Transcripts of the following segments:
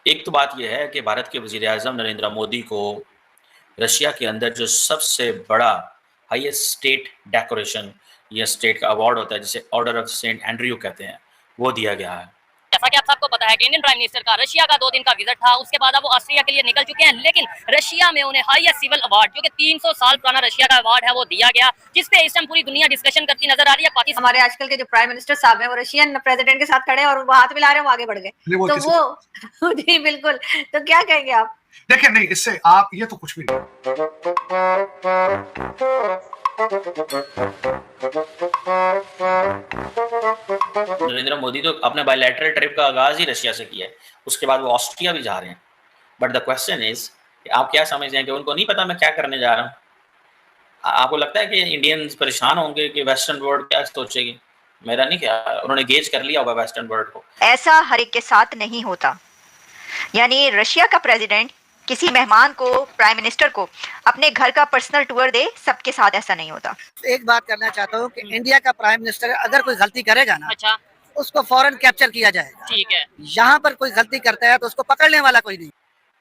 एक तो बात ये है कि भारत के वज़ीर-ए-आज़म नरेंद्र मोदी को रशिया के अंदर जो सबसे बड़ा हाईएस्ट स्टेट डेकोरेशन या स्टेट का अवार्ड होता है, जिसे ऑर्डर ऑफ सेंट एंड्रयू कहते हैं, वो दिया गया है। जैसा कि आप सबको पता है कि इंडियन प्राइम मिनिस्टर का रशिया का 2 दिन का विजिट था, उसके बाद अब वो ऑस्ट्रिया के लिए निकल चुके हैं, लेकिन रशिया में उन्हें हाईएस्ट सिविल अवार्ड जो कि 300 साल पुराना रशिया का अवार्ड है वो दिया गया, जिस पे इस टाइम पूरी दुनिया डिस्कशन करती नजर आ रही है। पाकिस्तान हमारे आजकल के जो प्राइम मिनिस्टर साहब हैं वो रशियन प्रेसिडेंट के साथ खड़े हैं और वो हाथ मिला रहे हैं, वो आगे बढ़ गए, तो वो जी बिल्कुल। तो क्या कहेंगे आप? देखिए, नहीं, इससे आप ये तो कुछ भी नहीं। नरेंद्र मोदी तो अपने बायलैटरल ट्रिप का आगाज ही रशिया से किया है, उसके बाद वो ऑस्ट्रिया भी जा रहे हैं। बट द क्वेश्चन इज, आप क्या समझते हैं कि उनको नहीं पता मैं क्या करने जा रहा हूँ? आपको लगता है कि इंडियंस परेशान होंगे कि वेस्टर्न वर्ल्ड क्या सोचेगी? मेरा नहीं ख्याल, उन्होंने गेज कर लिया होगा वेस्टर्न वर्ल्ड को। ऐसा हर एक के साथ नहीं होता। यानी रशिया का प्रेसिडेंट किसी मेहमान को, प्राइम मिनिस्टर को अपने घर का पर्सनल टूर दे, सबके साथ ऐसा नहीं होता। एक बात करना चाहता हूँ कि इंडिया का प्राइम मिनिस्टर अगर कोई गलती करेगा ना, अच्छा, उसको फौरन कैप्चर किया जाएगा। ठीक है। यहाँ पर कोई गलती करता है तो उसको पकड़ने वाला कोई नहीं।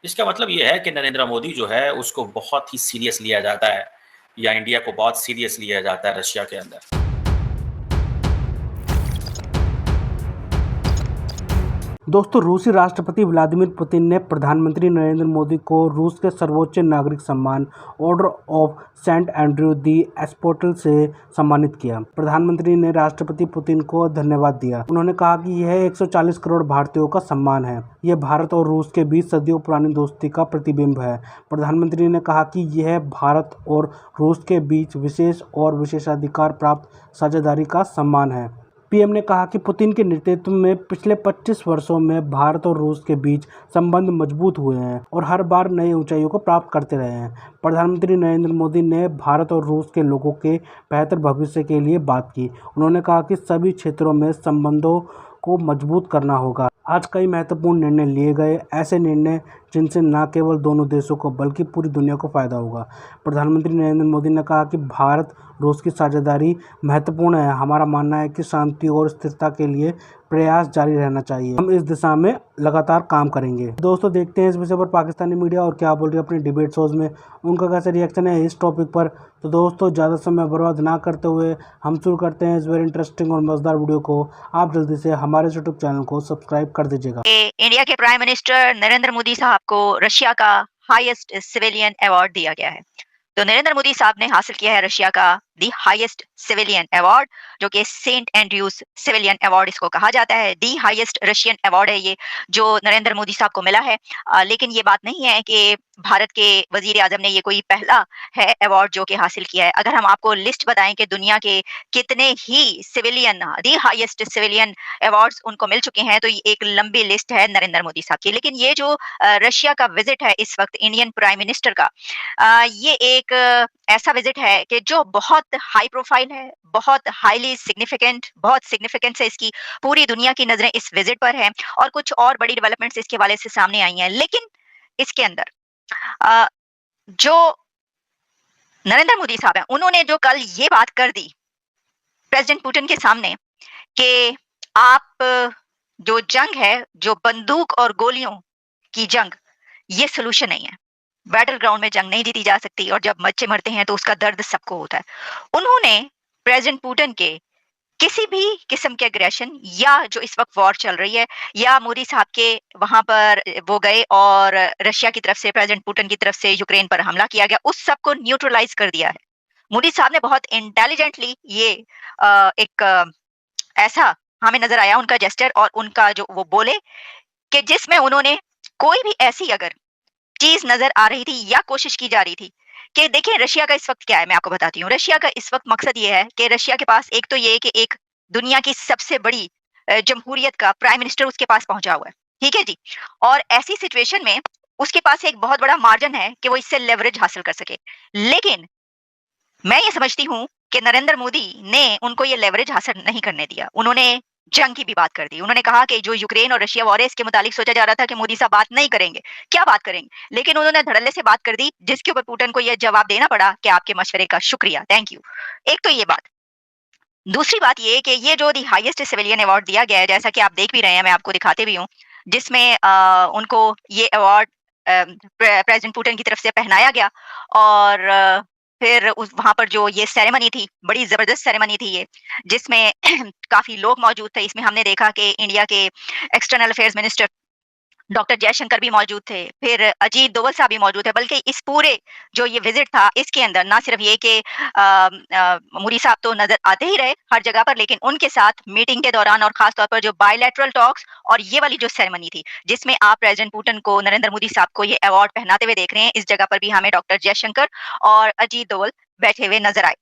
इसका मतलब ये है कि नरेंद्र मोदी जो है उसको बहुत ही सीरियस लिया जाता है, या इंडिया को बहुत सीरियस लिया जाता है रशिया के अंदर। दोस्तों, रूसी राष्ट्रपति व्लादिमीर पुतिन ने प्रधानमंत्री नरेंद्र मोदी को रूस के सर्वोच्च नागरिक सम्मान ऑर्डर ऑफ सेंट एंड्रयू दी एस्पोटल से सम्मानित किया। प्रधानमंत्री ने राष्ट्रपति पुतिन को धन्यवाद दिया। उन्होंने कहा कि यह 140 करोड़ भारतीयों का सम्मान है। यह भारत और रूस के बीच सदियों पुरानी दोस्ती का प्रतिबिंब है। प्रधानमंत्री ने कहा कि यह भारत और रूस के बीच विशेष और विशेषाधिकार प्राप्त साझेदारी का सम्मान है। पीएम ने कहा कि पुतिन के नेतृत्व में पिछले 25 वर्षों में भारत और रूस के बीच संबंध मजबूत हुए हैं और हर बार नई ऊंचाइयों को प्राप्त करते रहे हैं। प्रधानमंत्री नरेंद्र मोदी ने भारत और रूस के लोगों के बेहतर भविष्य के लिए बात की। उन्होंने कहा कि सभी क्षेत्रों में संबंधों को मजबूत करना होगा। आज कई महत्वपूर्ण निर्णय लिए गए, ऐसे निर्णय जिनसे न केवल दोनों देशों को बल्कि पूरी दुनिया को फायदा होगा। प्रधानमंत्री नरेंद्र मोदी ने कहा कि भारत रूस की साझेदारी महत्वपूर्ण है। हमारा मानना है कि शांति और स्थिरता के लिए प्रयास जारी रहना चाहिए। हम इस दिशा में लगातार काम करेंगे। दोस्तों, देखते हैं इस विषय पर पाकिस्तानी मीडिया और क्या बोल रही है अपने डिबेट शोज में, उनका कैसा रिएक्शन है इस टॉपिक पर। तो दोस्तों, ज़्यादा समय बर्बाद ना करते हुए हम शुरू करते हैं इस वेरी इंटरेस्टिंग और मजेदार वीडियो को। आप जल्दी से हमारे यूट्यूब चैनल को सब्सक्राइब कर दीजिएगा। इंडिया के प्राइम मिनिस्टर नरेंद्र मोदी साहब को रशिया का हाईएस्ट सिविलियन अवार्ड दिया गया है। तो नरेंद्र मोदी साहब ने हासिल किया है रशिया का दी हाईएस्ट सिविलियन अवार्ड, जो कि सेंट एंड्रयूज सिविलियन अवार्ड इसको कहा जाता है। दी हाईएस्ट रशियन अवार्ड है ये, जो नरेंद्र मोदी साहब को मिला है। लेकिन ये बात नहीं है कि भारत के वजीर आजम ने ये कोई पहला है अवार्ड जो कि हासिल किया है। अगर हम आपको लिस्ट बताएं कि दुनिया के कितने ही civilian the highest civilian awards उनको मिल चुके हैं, तो ये एक लंबी लिस्ट है नरेंद्र मोदी साहब की। लेकिन ये जो रशिया का विजिट है इस वक्त इंडियन प्राइम मिनिस्टर का, ये एक ऐसा विजिट है कि जो बहुत हाई प्रोफाइल है, बहुत हाईली सिग्निफिकेंट, बहुत सिग्निफिकेंस है इसकी। पूरी दुनिया की नजरें इस विजिट पर है और कुछ और बड़ी डेवलपमेंट्स इसके हवाले से सामने आई हैं। लेकिन इसके अंदर जो नरेंद्र मोदी साहब हैं, उन्होंने जो कल ये बात कर दी प्रेसिडेंट पुतिन के सामने कि आप जो जंग है, जो बंदूक और गोलियों की जंग, ये सोल्यूशन नहीं है। बैटल ग्राउंड में जंग नहीं जीती जा सकती और जब बच्चे मरते हैं तो उसका दर्द सबको होता है। उन्होंने प्रेसिडेंट पुतिन के किसी भी किस्म के एग्रेशन, या जो इस वक्त वॉर चल रही है, या मोदी साहब के वहां पर वो गए और रशिया की तरफ से, प्रेसिडेंट पुतिन की तरफ से यूक्रेन पर हमला किया गया, उस सब को न्यूट्रलाइज कर दिया है। मोदी साहब ने बहुत इंटेलिजेंटली ये एक ऐसा हमें नजर आया उनका जेस्चर और उनका जो वो बोले कि जिसमें उन्होंने कोई भी ऐसी अगर चीज नजर आ रही थी या कोशिश की जा रही थी कि देखिए रशिया का इस वक्त क्या है, मैं आपको बताती हूँ। रशिया का इस वक्त मकसद ये है कि रशिया के पास एक तो ये है कि एक दुनिया की सबसे बड़ी जमहूरियत का प्राइम मिनिस्टर उसके पास पहुंचा हुआ है, ठीक है जी। और ऐसी सिचुएशन में उसके पास एक बहुत बड़ा मार्जिन है कि वो इससे लेवरेज हासिल कर सके। लेकिन मैं ये समझती हूँ कि नरेंद्र मोदी ने उनको ये लेवरेज हासिल नहीं करने दिया। उन्होंने जंग की भी बात कर दी। उन्होंने कहा कि जो यूक्रेन और रशिया वॉर है, इसके मुतालिक सोचा जा रहा था कि मोदी साहब बात नहीं करेंगे, क्या बात करेंगे, लेकिन उन्होंने धड़ल्ले से बात कर दी, जिसके ऊपर पुतिन को यह जवाब देना पड़ा कि आपके मशवरे का शुक्रिया, थैंक यू। एक तो ये बात। दूसरी बात ये कि ये जो दी हाईएस्ट सिविलियन अवार्ड दिया गया है, जैसा कि आप देख भी रहे हैं, मैं आपको दिखाते भी हूँ, जिसमें उनको ये अवार्ड प्रेसिडेंट पुतिन की तरफ से पहनाया गया। और फिर उस वहाँ पर जो ये सेरेमनी थी, बड़ी ज़बरदस्त सेरेमनी थी ये, जिसमें काफ़ी लोग मौजूद थे। इसमें हमने देखा कि इंडिया के external affairs minister doctor Jaishankar भी मौजूद थे, फिर अजीत डोवल साहब भी मौजूद थे। बल्कि इस पूरे जो ये विजिट था, इसके अंदर ना सिर्फ ये कि मोदी साहब तो नजर आते ही रहे हर जगह पर, लेकिन उनके साथ मीटिंग के दौरान और खास तौर पर जो बायलैटरल टॉक्स और ये वाली जो सेरेमनी थी, जिसमें आप प्रेसिडेंट पुतिन को, नरेंद्र मोदी साहब को ये अवार्ड पहनाते हुए देख रहे हैं, इस जगह पर भी हमें डॉक्टर जयशंकर और अजीत डोवल बैठे हुए नजर आए।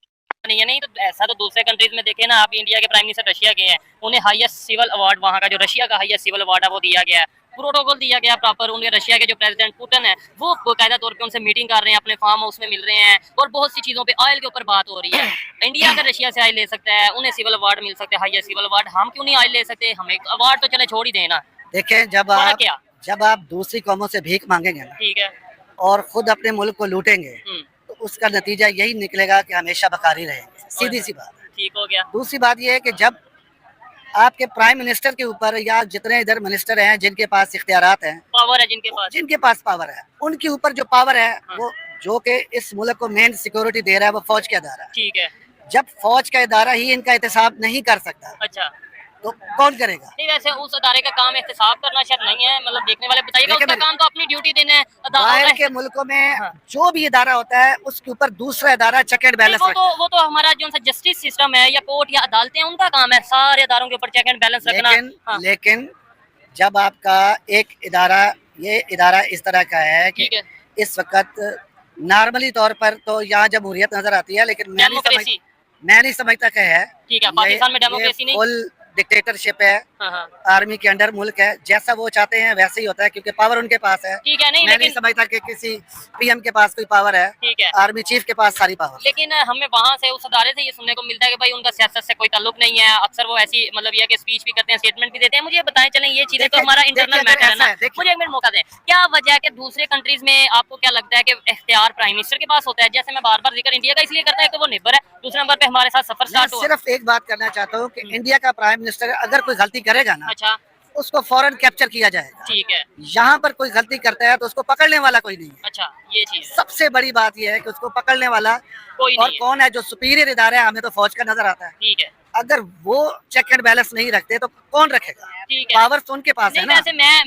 नहीं तो ऐसा तो दूसरे कंट्रीज में देखे ना, आप इंडिया के प्राइम मिनिस्टर रशिया के हैं, उन्हें हाईएस्ट सिविल अवार्ड, वहाँ का जो रशिया का हाईएस्ट सिविल अवार्ड है वो दिया गया है, प्रोटोकॉल दिया गया प्रॉपर। उन्हें रशिया के जो प्रेसिडेंट पुतिन है वो बाकायदा तौर पे उनसे मीटिंग कर रहे हैं, अपने फार्म हाउस में मिल रहे हैं, और बहुत सी चीज़ों पे ऑयल के ऊपर बात हो रही है। इंडिया अगर रशिया से ऑयल ले सकता है, उन्हें सिविल अवार्ड मिल सकते हैं, हाईएस्ट सिविल अवार्ड, हम क्यों नहीं ऑयल ले सकते? हमें अवार्ड तो चले छोड़ ही देना। देखें, जब आप दूसरी कौमों से भीख मांगेंगे ना, ठीक है, और खुद अपने मुल्क को लूटेंगे, तो उसका नतीजा यही निकलेगा कि हमेशा बकारी रहेंगे। सीधी सी बात है। ठीक हो गया। दूसरी बात यह है कि जब आपके प्राइम मिनिस्टर के ऊपर या जितने इधर मिनिस्टर हैं जिनके पास इख्तियारात हैं, पावर है जिनके पास पावर है, उनके ऊपर जो पावर है वो जो कि इस मुल्क को मेन सिक्योरिटी दे रहा है वो फौज का इदारा है। ठीक है। जब फौज का इदारा ही इनका एहतसाब नहीं कर सकता, अच्छा, तो कौन करेगा? नहीं वैसे उस अदारे का काम एहतसाब करना शायद नहीं है, मतलब देखने वाले बताइएगा, उसका काम तो अपनी ड्यूटी देना है। बाहर के मुल्कों में जो भी इदारा होता है उसके ऊपर दूसरा इदारा चेक एंड बैलेंस रखता है। वो तो हमारा जो सा जस्टिस सिस्टम है या कोर्ट या अदालतें, उनका काम है सारे इदारों के ऊपर चेक एंड बैलेंस रखना। लेकिन जब आपका एक इदारा, ये इदारा इस तरह का है कि इस वक्त नॉर्मली तौर पर तो यहाँ जमहूरियत नजर आती है, लेकिन मैं नहीं समझता कि है। ठीक है, पाकिस्तान में डेमोक्रेसी नहीं, फुल डिक्टेटरशिप है, आर्मी के अंडर मुल्क है, जैसा वो चाहते हैं वैसे ही होता है, क्योंकि पावर उनके पास है। ठीक है, मैं नहीं समझता कि किसी पीएम के पास कोई पावर है। ठीक है, आर्मी चीफ के पास सारी पावर। लेकिन हमें वहाँ से, उस अदारे से ये सुनने को मिलता है कि भाई उनका सियासत से कोई ताल्लुक नहीं है। अक्सर वो ऐसी मतलब ये कि स्पीच भी करते हैं, स्टेटमेंट भी देते हैं। मुझे बताएं, चलें ये चीजें तो हमारा इंटरनल मैटर है ना, मुझे एक मिनट मौका दें। क्या वजह है कि दूसरे कंट्रीज में आपको क्या लगता है कि इख्तियार प्राइम मिनिस्टर के पास होता है? जैसे मैं बार बार जिक्र इंडिया का इसलिए करता है कि वो नेबर है, दूसरे नंबर पे हमारे साथ सफर स्टार्ट हुआ। सिर्फ एक बात करना चाहता हूँ कि इंडिया का प्राइम मिनिस्टर अगर कोई गलती करेगा ना, अच्छा, उसको फौरन कैप्चर किया जाएगा। ठीक है। यहाँ पर कोई गलती करता है तो उसको पकड़ने वाला कोई नहीं है। अच्छा, ये चीज सबसे बड़ी बात यह है कि उसको पकड़ने वाला कोई और नहीं कौन है? जो सुपीरियर इदारा है, हमें तो फौज का नजर आता है। ठीक है, अगर वो चेक एंड बैलेंस नहीं रखते तो कौन रखेगा? ठीक है, पावर तो उनके पास है ना। वैसे मैं